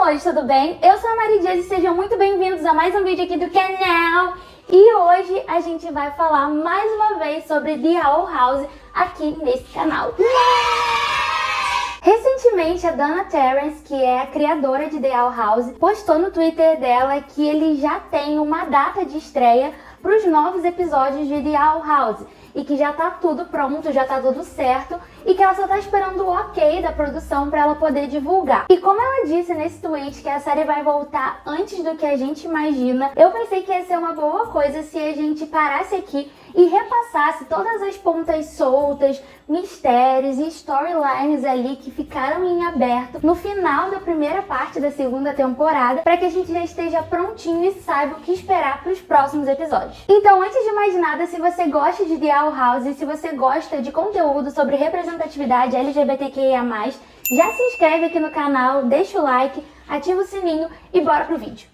amores, tudo bem? Eu sou a Mari Dias e sejam muito bem-vindos a mais um vídeo aqui do canal. E hoje a gente vai falar mais uma vez sobre The Owl House aqui nesse canal. Recentemente, a Dana Terrace, que é a criadora de The Owl House, postou no Twitter dela que ele já tem uma data de estreia para os novos episódios de The Owl House e que já tá tudo pronto, já tá tudo certo e que ela só tá esperando o ok da produção para ela poder divulgar. E como ela disse nesse tweet que a série vai voltar antes do que a gente imagina, eu pensei que ia ser uma boa coisa se a gente parasse aqui e repassasse todas as pontas soltas, mistérios e storylines ali que ficaram em aberto no final da primeira parte da segunda temporada, para que a gente já esteja prontinho e saiba o que esperar para os próximos episódios. Então, antes de mais nada, se você gosta de The Owl House e se você gosta de conteúdo sobre representatividade LGBTQIA+, já se inscreve aqui no canal, deixa o like, ativa o sininho e bora pro vídeo.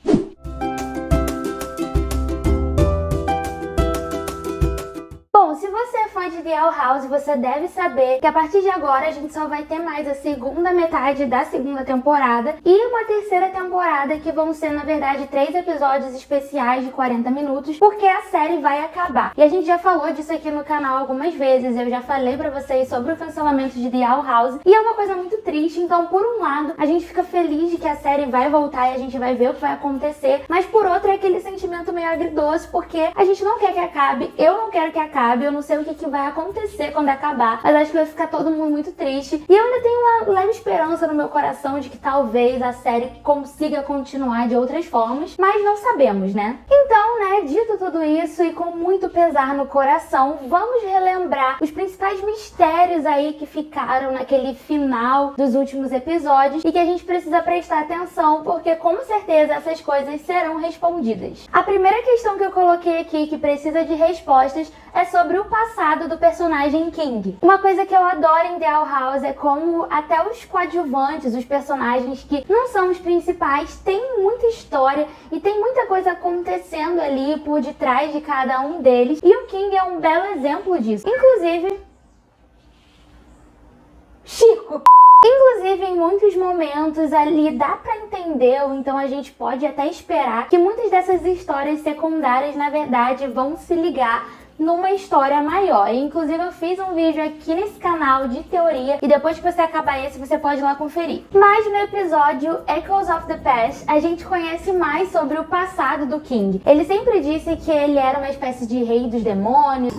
Bom, se você é fã de The Owl House, você deve saber que a partir de agora a gente só vai ter mais a segunda metade da segunda temporada e uma terceira temporada que vão ser, na verdade, 3 episódios especiais de 40 minutos, porque a série vai acabar. E a gente já falou disso aqui no canal algumas vezes, eu já falei pra vocês sobre o cancelamento de The Owl House e é uma coisa muito triste, então por um lado a gente fica feliz de que a série vai voltar e a gente vai ver o que vai acontecer, mas por outro é aquele sentimento meio agridoce, porque a gente não quer que acabe, eu não quero que acabe, eu não sei o que vai acontecer quando acabar, mas acho que vai ficar todo mundo muito triste. E eu ainda tenho uma leve esperança no meu coração de que talvez a série consiga continuar de outras formas, mas não sabemos, né? Então, né, dito tudo isso e com muito pesar no coração, vamos relembrar os principais mistérios aí que ficaram naquele final dos últimos episódios e que a gente precisa prestar atenção, porque com certeza essas coisas serão respondidas. A primeira questão que eu coloquei aqui que precisa de respostas é sobre o passado do personagem King. Uma coisa que eu adoro em The Owl House é como até os coadjuvantes, os personagens que não são os principais, têm muita história e tem muita coisa acontecendo ali por detrás de cada um deles. E o King é um belo exemplo disso. Inclusive, Chico! Inclusive, em muitos momentos ali dá pra entender, ou então a gente pode até esperar que muitas dessas histórias secundárias, na verdade, vão se ligar numa história maior. Inclusive eu fiz um vídeo aqui nesse canal de teoria e depois que você acabar esse você pode ir lá conferir. Mas no episódio Echoes of the Past a gente conhece mais sobre o passado do King. Ele sempre disse que ele era uma espécie de rei dos demônios.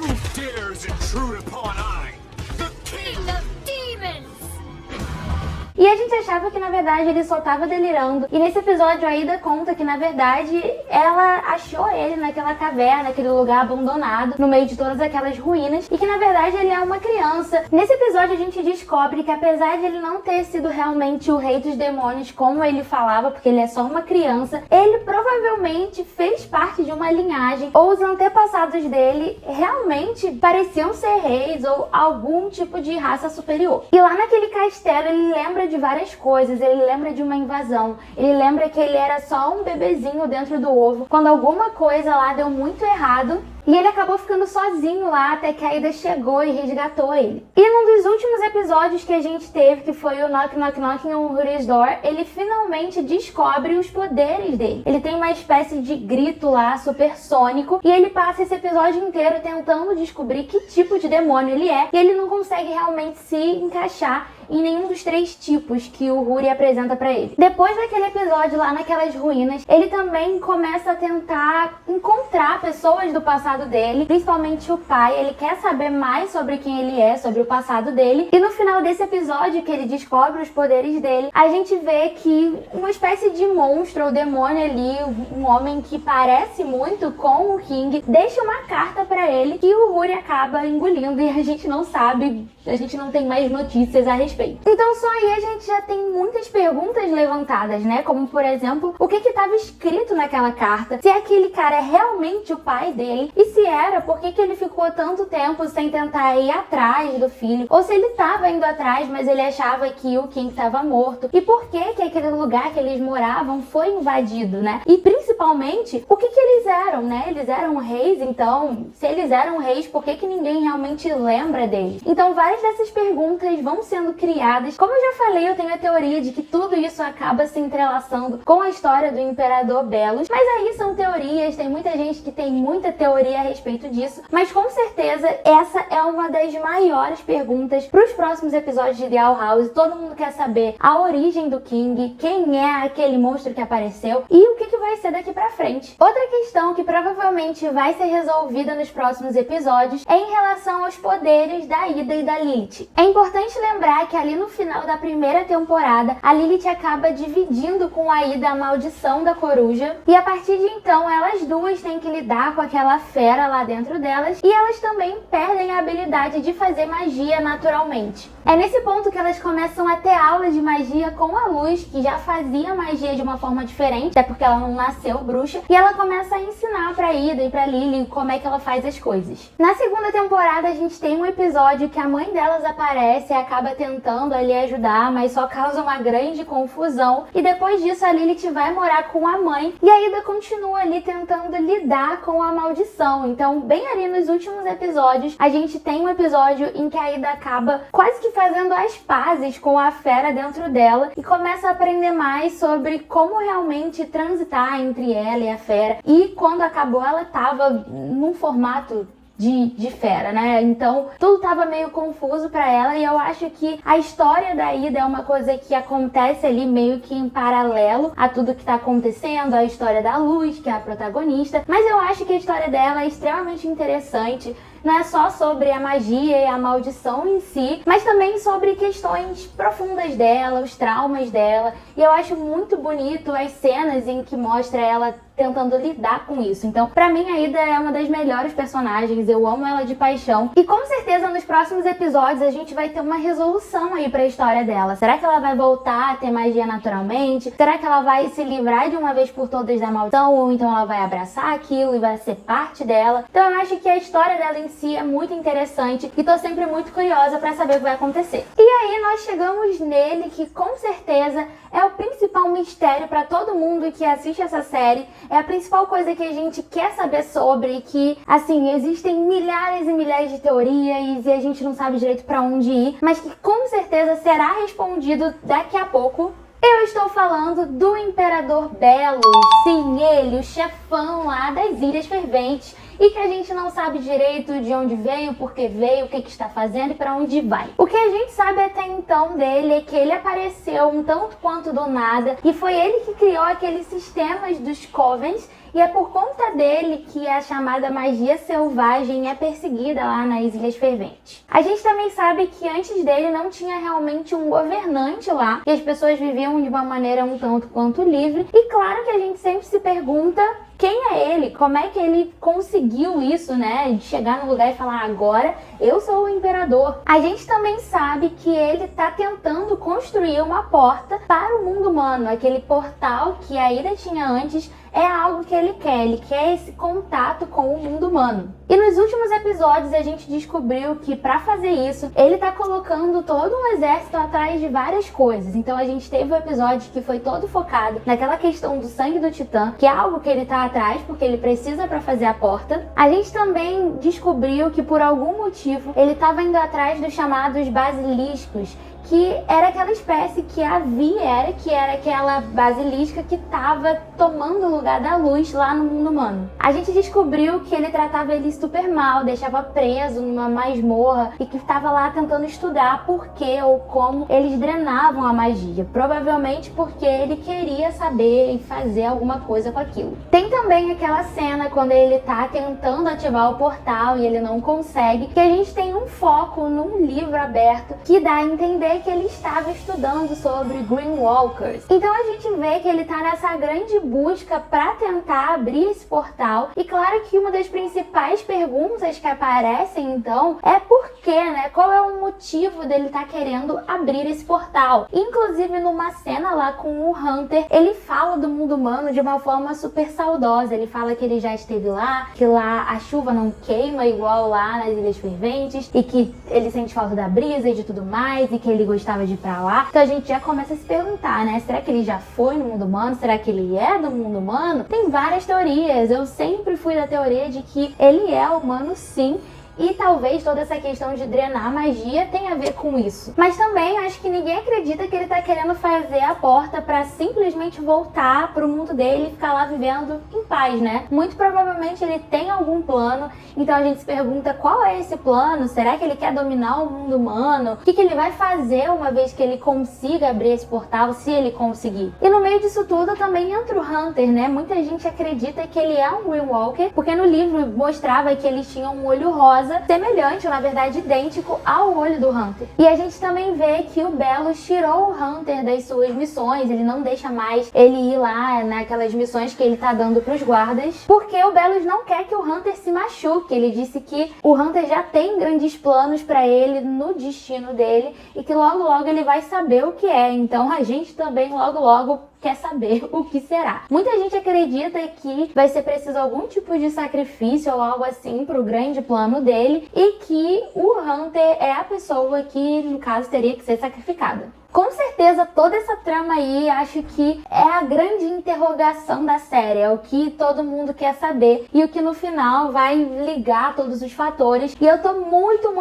E a gente achava que, na verdade, ele só tava delirando. E nesse episódio, a Ida conta que, na verdade, ela achou ele naquela caverna, naquele lugar abandonado, no meio de todas aquelas ruínas. E que, na verdade, ele é uma criança. Nesse episódio, a gente descobre que, apesar de ele não ter sido realmente o rei dos demônios, como ele falava, porque ele é só uma criança, ele provavelmente fez parte de uma linhagem, ou os antepassados dele realmente pareciam ser reis ou algum tipo de raça superior. E lá naquele castelo, ele lembra de várias coisas, ele lembra de uma invasão, ele lembra que ele era só um bebezinho dentro do ovo, quando alguma coisa lá deu muito errado e ele acabou ficando sozinho lá até que a Ida chegou e resgatou ele. E num dos últimos episódios que a gente teve, que foi o Knock Knock Knock on Who's Door, ele finalmente descobre os poderes dele. Ele tem uma espécie de grito lá, supersônico, e ele passa esse episódio inteiro tentando descobrir que tipo de demônio ele é, e ele não consegue realmente se encaixar em nenhum dos 3 tipos que o Huri apresenta pra ele. Depois daquele episódio lá naquelas ruínas, ele também começa a tentar encontrar pessoas do passado dele, principalmente o pai. Ele quer saber mais sobre quem ele é, sobre o passado dele. E no final desse episódio, que ele descobre os poderes dele, a gente vê que uma espécie de monstro ou demônio ali, um homem que parece muito com o King, deixa uma carta pra ele que o Huri acaba engolindo e a gente não sabe, a gente não tem mais notícias a respeito. Então só aí a gente já tem muitas perguntas levantadas, né? Como, por exemplo, o que estava escrito naquela carta? Se aquele cara é realmente o pai dele? E se era, por que ele ficou tanto tempo sem tentar ir atrás do filho? Ou se ele estava indo atrás, mas ele achava que o King estava morto? E por que aquele lugar que eles moravam foi invadido, né? E principalmente principalmente, o que eles eram, né? Eles eram reis, então, se eles eram reis, por que ninguém realmente lembra deles? Então, várias dessas perguntas vão sendo criadas. Como eu já falei, eu tenho a teoria de que tudo isso acaba se entrelaçando com a história do Imperador Belos, mas aí são teorias, tem muita gente que tem muita teoria a respeito disso, mas com certeza essa é uma das maiores perguntas para os próximos episódios de The Owl House. Todo mundo quer saber a origem do King, quem é aquele monstro que apareceu e o que vai ser daqui pra frente. Outra questão que provavelmente vai ser resolvida nos próximos episódios é em relação aos poderes da Ida e da Lilith. É importante lembrar que ali no final da primeira temporada, a Lilith acaba dividindo com a Ida a maldição da coruja, e a partir de então elas duas têm que lidar com aquela fera lá dentro delas, e elas também perdem a habilidade de fazer magia naturalmente. É nesse ponto que elas começam a ter aula de magia com a Luz, que já fazia magia de uma forma diferente, até porque ela não nasceu bruxa, e ela começa a ensinar pra Ida e pra Lily como é que ela faz as coisas. Na segunda temporada a gente tem um episódio que a mãe delas aparece e acaba tentando ali ajudar, mas só causa uma grande confusão, e depois disso a Lilith vai morar com a mãe e a Ida continua ali tentando lidar com a maldição. Então, bem ali nos últimos episódios, a gente tem um episódio em que a Ida acaba quase que fazendo as pazes com a fera dentro dela e começa a aprender mais sobre como realmente transitar entre ela e a fera. E quando acabou, ela tava num formato de fera, né? Então, tudo tava meio confuso pra ela, e eu acho que a história da Ida é uma coisa que acontece ali meio que em paralelo a tudo que tá acontecendo, a história da Luz, que é a protagonista, mas eu acho que a história dela é extremamente interessante. Não é só sobre a magia e a maldição em si, mas também sobre questões profundas dela, os traumas dela. E eu acho muito bonito as cenas em que mostra ela tentando lidar com isso. Então, pra mim, a Ida é uma das melhores personagens, eu amo ela de paixão. E com certeza, nos próximos episódios, a gente vai ter uma resolução aí pra história dela. Será que ela vai voltar a ter magia naturalmente? Será que ela vai se livrar de uma vez por todas da maldição? Ou então ela vai abraçar aquilo e vai ser parte dela? Então, eu acho que a história dela em si é muito interessante e tô sempre muito curiosa pra saber o que vai acontecer. E aí, nós chegamos nele, que com certeza é o principal mistério pra todo mundo que assiste essa série. É a principal coisa que a gente quer saber sobre, que, assim, existem milhares e milhares de teorias e a gente não sabe direito pra onde ir, mas que com certeza será respondido daqui a pouco. Eu estou falando do Imperador Belos, sim, ele, o chefão lá das Ilhas Ferventes, e que a gente não sabe direito de onde veio, por que veio, o que está fazendo e para onde vai. O que a gente sabe até então dele é que ele apareceu um tanto quanto do nada, e foi ele que criou aqueles sistemas dos Covens, e é por conta dele que a chamada magia selvagem é perseguida lá nas Ilhas Ferventes. A gente também sabe que antes dele não tinha realmente um governante lá, e as pessoas viviam de uma maneira um tanto quanto livre, e claro que a gente sempre se pergunta quem é ele, como é que ele conseguiu isso, né, de chegar no lugar e falar, agora eu sou o imperador. A gente também sabe que ele tá tentando construir uma porta para o mundo humano, aquele portal que a Ida tinha antes. É algo que ele quer esse contato com o mundo humano. E nos últimos episódios a gente descobriu que para fazer isso, ele tá colocando todo um exército atrás de várias coisas. Então a gente teve um episódio que foi todo focado naquela questão do sangue do Titã, que é algo que ele tá atrás porque ele precisa para fazer a porta. A gente também descobriu que por algum motivo ele tava indo atrás dos chamados basiliscos, que era aquela espécie que a Vi era, que era aquela basilisca que estava tomando o lugar da Luz lá no mundo humano. A gente descobriu que ele tratava ele super mal, deixava preso numa masmorra e que estava lá tentando estudar por que ou como eles drenavam a magia. Provavelmente porque ele queria saber e fazer alguma coisa com aquilo. Tem também aquela cena quando ele tá tentando ativar o portal e ele não consegue, que a gente tem um foco num livro aberto que dá a entender que ele estava estudando sobre Greenwalkers. Então a gente vê que ele tá nessa grande busca para tentar abrir esse portal. E claro que uma das principais perguntas que aparecem então é por quê, né? Qual é o motivo dele estar querendo abrir esse portal? Inclusive numa cena lá com o Hunter, ele fala do mundo humano de uma forma super saudosa. Ele fala que ele já esteve lá, que lá a chuva não queima igual lá nas Ilhas Ferventes, e que ele sente falta da brisa e de tudo mais, e que ele gostava de ir pra lá. Então a gente já começa a se perguntar, né? Será que ele já foi no mundo humano? Será que ele é do mundo humano? Tem várias teorias. Eu sempre fui da teoria de que ele é humano, sim. E talvez toda essa questão de drenar magia tenha a ver com isso. Mas também acho que ninguém acredita que ele tá querendo fazer a porta pra simplesmente voltar pro mundo dele e ficar lá vivendo em paz, né? Muito provavelmente ele tem algum plano, então a gente se pergunta qual é esse plano? Será que ele quer dominar o mundo humano? O que ele vai fazer uma vez que ele consiga abrir esse portal, se ele conseguir? E no meio disso tudo também entra o Hunter, né? Muita gente acredita que ele é um Green Walker, porque no livro mostrava que eles tinham um olho rosa semelhante, ou na verdade idêntico ao olho do Hunter. E a gente também vê que o Belos tirou o Hunter das suas missões, ele não deixa mais ele ir lá naquelas missões que ele tá dando pros guardas, porque o Belos não quer que o Hunter se machuque. Ele disse que o Hunter já tem grandes planos pra ele no destino dele e que logo logo ele vai saber o que é. Então a gente também logo logo quer saber o que será. Muita gente acredita que vai ser preciso algum tipo de sacrifício ou algo assim pro grande plano dele e que o Hunter é a pessoa que, no caso, teria que ser sacrificada. Com certeza, toda essa trama aí, acho que é a grande interrogação da série, é o que todo mundo quer saber e o que no final vai ligar todos os fatores. E eu tô muito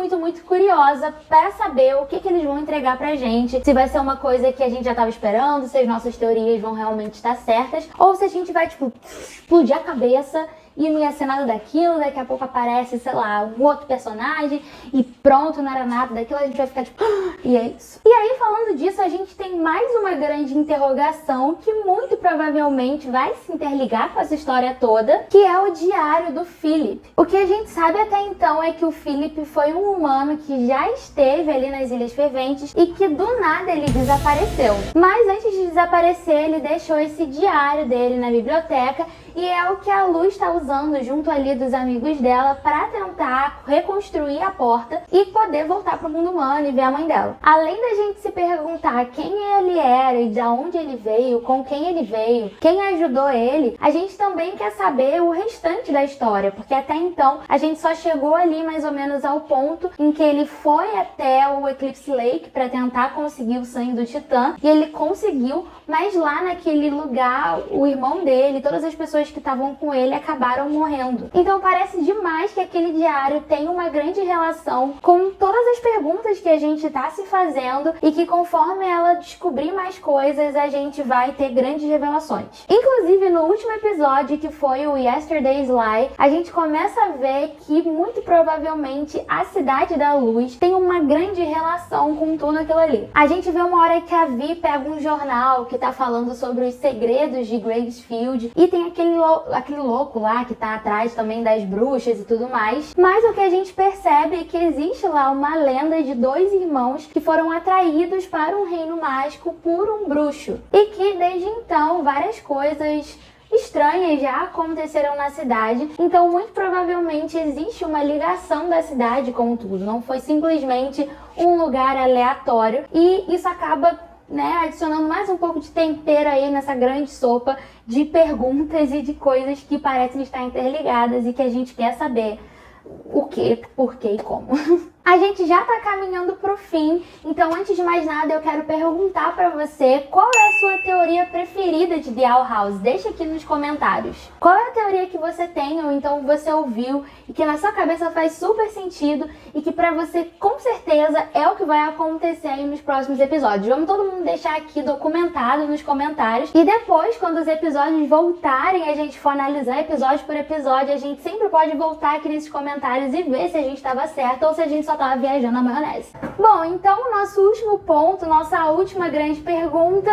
curiosa para saber o que eles vão entregar pra gente, se vai ser uma coisa que a gente já tava esperando, se as nossas teorias vão realmente estar certas, ou se a gente vai, tipo, explodir a cabeça e não ia ser nada daquilo, daqui a pouco aparece, sei lá, um outro personagem e pronto, não era nada daquilo, a gente vai ficar tipo, e é isso. E aí, falando disso, a gente tem mais uma grande interrogação que muito provavelmente vai se interligar com essa história toda, que é o diário do Philip. O que a gente sabe até então é que o Philip foi um humano que já esteve ali nas Ilhas Ferventes e que do nada ele desapareceu. Mas antes de desaparecer, ele deixou esse diário dele na biblioteca e é o que a Lu está usando junto ali dos amigos dela para tentar reconstruir a porta e poder voltar para o mundo humano e ver a mãe dela. Além da gente se perguntar quem ele era e de onde ele veio, com quem ele veio, quem ajudou ele, a gente também quer saber o restante da história, porque até então a gente só chegou ali mais ou menos ao ponto em que ele foi até o Eclipse Lake para tentar conseguir o sangue do Titã e ele conseguiu, mas lá naquele lugar o irmão dele, todas as pessoas que estavam com ele acabaram morrendo. Então parece demais que aquele diário tem uma grande relação com todas as perguntas que a gente tá se fazendo e que conforme ela descobrir mais coisas, a gente vai ter grandes revelações. Inclusive no último episódio, que foi o Yesterday's Lie, a gente começa a ver que muito provavelmente a Cidade da Luz tem uma grande relação com tudo aquilo ali. A gente vê uma hora que a Vi pega um jornal que tá falando sobre os segredos de Gracefield e tem aquele louco lá que tá atrás também das bruxas e tudo mais. Mas o que a gente percebe é que existe lá uma lenda de dois irmãos que foram atraídos para um reino mágico por um bruxo. E que desde então várias coisas estranhas já aconteceram na cidade. Então muito provavelmente existe uma ligação da cidade com tudo. Não foi simplesmente um lugar aleatório. E isso acaba adicionando mais um pouco de tempero aí nessa grande sopa de perguntas e de coisas que parecem estar interligadas e que a gente quer saber o que, por que e como. A gente já tá caminhando pro fim, então antes de mais nada eu quero perguntar pra você qual é a sua teoria preferida de The Owl House. Deixa aqui nos comentários. Qual é a teoria que você tem ou então você ouviu e que na sua cabeça faz super sentido e que pra você com certeza é o que vai acontecer aí nos próximos episódios. Vamos todo mundo deixar aqui documentado nos comentários e depois, quando os episódios voltarem, a gente for analisar episódio por episódio, a gente sempre pode voltar aqui nesses comentários e ver se a gente estava certo ou se a gente só tava viajando na maionese. Bom, então o nosso último ponto, nossa última grande pergunta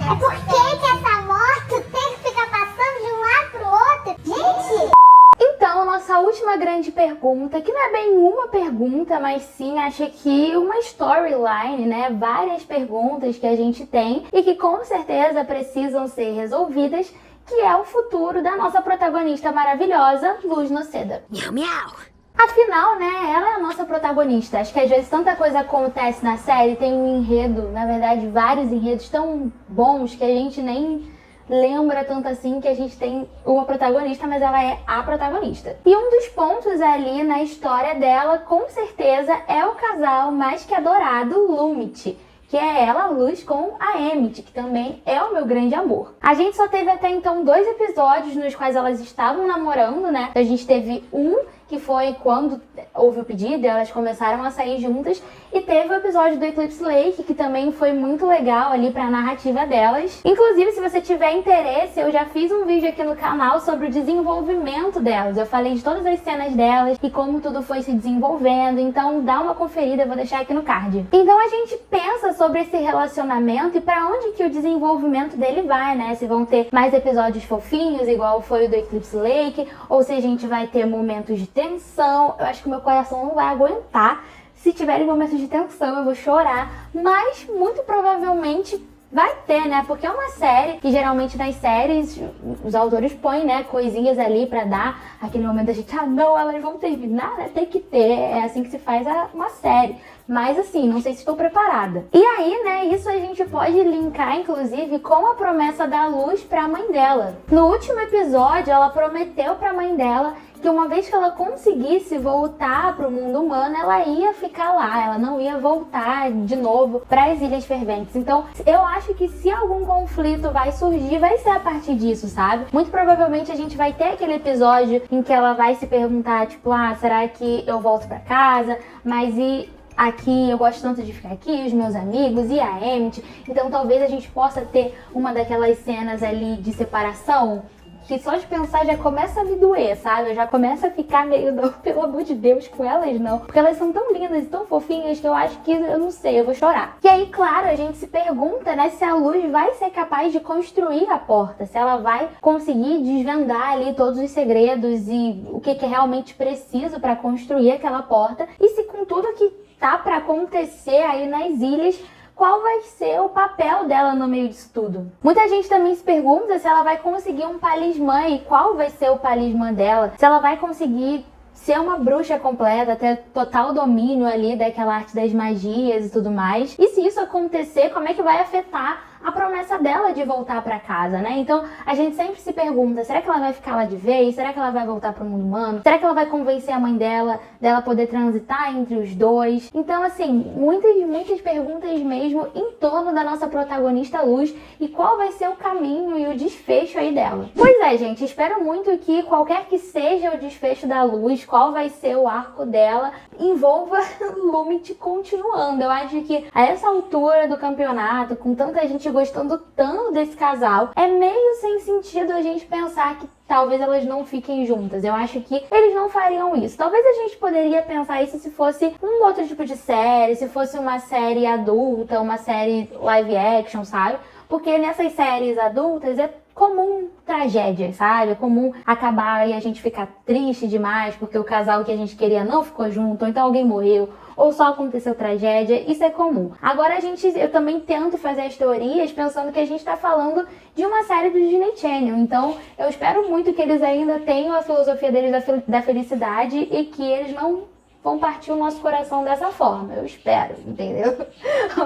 é por que essa moto tem que ficar passando de um lado pro outro? Gente! Então, nossa última grande pergunta, que não é bem uma pergunta, mas sim, acho que uma storyline, né? Várias perguntas que a gente tem e que com certeza precisam ser resolvidas, que é o futuro da nossa protagonista maravilhosa, Luz Noceda. Miau, miau! Afinal, ela é a nossa protagonista. Acho que às vezes tanta coisa acontece na série, tem um enredo, na verdade vários enredos tão bons que a gente nem lembra tanto assim que a gente tem uma protagonista, mas ela é a protagonista. E um dos pontos ali na história dela, com certeza, é o casal mais que adorado, Lumit, que é ela, Luz, com a Emmett, que também é o meu grande amor. A gente só teve até então 2 episódios nos quais elas estavam namorando, né? A gente teve um que foi quando houve o pedido e elas começaram a sair juntas, e teve o episódio do Eclipse Lake, que também foi muito legal ali pra narrativa delas. Inclusive, se você tiver interesse, eu já fiz um vídeo aqui no canal sobre o desenvolvimento delas. Eu falei de todas as cenas delas e como tudo foi se desenvolvendo, então dá uma conferida, eu vou deixar aqui no card. Então a gente pensa sobre esse relacionamento e pra onde que o desenvolvimento dele vai, né? Se vão ter mais episódios fofinhos, igual foi o do Eclipse Lake, ou se a gente vai ter momentos de tensão. Eu acho que o meu coração não vai aguentar. Se tiverem momentos de tensão, eu vou chorar, mas muito provavelmente vai ter, né? Porque é uma série que geralmente nas séries os autores põem, né, coisinhas ali pra dar aquele momento da gente, não, elas vão terminar, né? Tem que ter, é assim que se faz uma série. Mas assim, não sei se estou preparada. E aí, né, isso a gente pode linkar, inclusive, com a promessa da Luz pra mãe dela. No último episódio, ela prometeu pra mãe dela que uma vez que ela conseguisse voltar pro mundo humano, ela ia ficar lá, ela não ia voltar de novo para as Ilhas Ferventes. Então, eu acho que se algum conflito vai surgir, vai ser a partir disso, sabe? Muito provavelmente a gente vai ter aquele episódio em que ela vai se perguntar, tipo, será que eu volto para casa? Mas e aqui, eu gosto tanto de ficar aqui, os meus amigos e a Emmett. Então talvez a gente possa ter uma daquelas cenas ali de separação que só de pensar já começa a me doer, sabe? Eu já começo a ficar meio, não, pelo amor de Deus, com elas não. Porque elas são tão lindas e tão fofinhas que eu acho que, eu não sei, eu vou chorar. E aí, claro, a gente se pergunta, né, se a Luz vai ser capaz de construir a porta, se ela vai conseguir desvendar ali todos os segredos e o que é realmente preciso para construir aquela porta. E se com tudo que tá para acontecer aí nas ilhas, qual vai ser o papel dela no meio disso tudo? Muita gente também se pergunta se ela vai conseguir um palismã e qual vai ser o palismã dela. Se ela vai conseguir ser uma bruxa completa, ter total domínio ali daquela arte das magias e tudo mais. E se isso acontecer, como é que vai afetar a promessa dela de voltar pra casa, né? Então, a gente sempre se pergunta, será que ela vai ficar lá de vez? Será que ela vai voltar pro mundo humano? Será que ela vai convencer a mãe dela poder transitar entre os dois? Então, assim, muitas perguntas mesmo em torno da nossa protagonista Luz e qual vai ser o caminho e o desfecho aí dela. Pois é, gente, espero muito que qualquer que seja o desfecho da Luz, qual vai ser o arco dela, envolva Lumit continuando. Eu acho que a essa altura do campeonato, com tanta gente gostando tanto desse casal, é meio sem sentido a gente pensar que talvez elas não fiquem juntas. Eu acho que eles não fariam isso. Talvez a gente poderia pensar isso se fosse um outro tipo de série, se fosse uma série adulta, uma série live action, sabe? Porque nessas séries adultas é comum tragédia, sabe? É comum acabar e a gente ficar triste demais porque o casal que a gente queria não ficou junto, ou então alguém morreu, ou só aconteceu tragédia. Isso é comum. Agora eu também tento fazer as teorias pensando que a gente tá falando de uma série do Disney Channel. Então eu espero muito que eles ainda tenham a filosofia deles da felicidade e que eles não vão partir o nosso coração dessa forma. Eu espero, entendeu?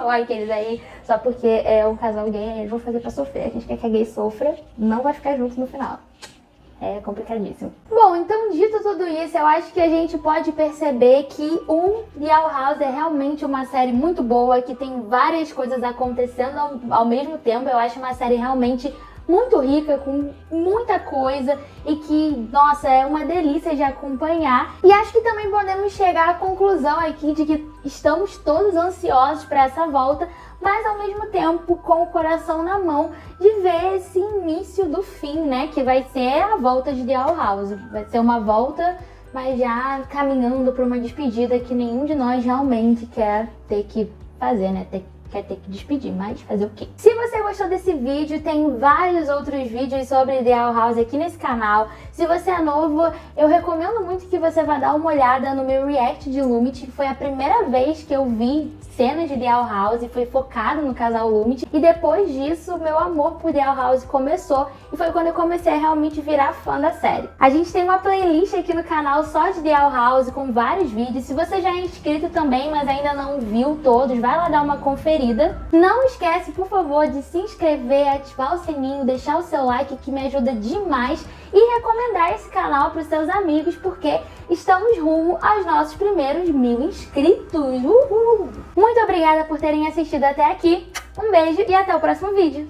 Olha que eles aí, só porque é um casal gay, eles vão fazer pra sofrer. A gente quer que a gay sofra, não vai ficar junto no final. É complicadíssimo. Bom, então dito tudo isso, eu acho que a gente pode perceber que The Owl House é realmente uma série muito boa, que tem várias coisas acontecendo ao mesmo tempo. Eu acho uma série realmente muito rica, com muita coisa e que, nossa, é uma delícia de acompanhar. E acho que também podemos chegar à conclusão aqui de que estamos todos ansiosos para essa volta, mas ao mesmo tempo com o coração na mão de ver esse início do fim, né? Que vai ser a volta de The Owl House. Vai ser uma volta, mas já caminhando para uma despedida que nenhum de nós realmente quer ter que fazer, né? Quer ter que despedir, mas fazer o quê? Se você gostou desse vídeo, tem vários outros vídeos sobre The Owl House aqui nesse canal. Se você é novo, eu recomendo muito que você vá dar uma olhada no meu react de Lumit, que foi a primeira vez que eu vi cenas de The Owl House e foi focado no casal Lumit. E depois disso, meu amor por The Owl House começou e foi quando eu comecei a realmente virar fã da série. A gente tem uma playlist aqui no canal só de The Owl House com vários vídeos. Se você já é inscrito também, mas ainda não viu todos, vai lá dar uma conferida. preferida. Não esquece, por favor, de se inscrever, ativar o sininho, deixar o seu like, que me ajuda demais, e recomendar esse canal para os seus amigos, porque estamos rumo aos nossos primeiros 1000 inscritos. Uhul! Muito obrigada por terem assistido até aqui. Um beijo e até o próximo vídeo.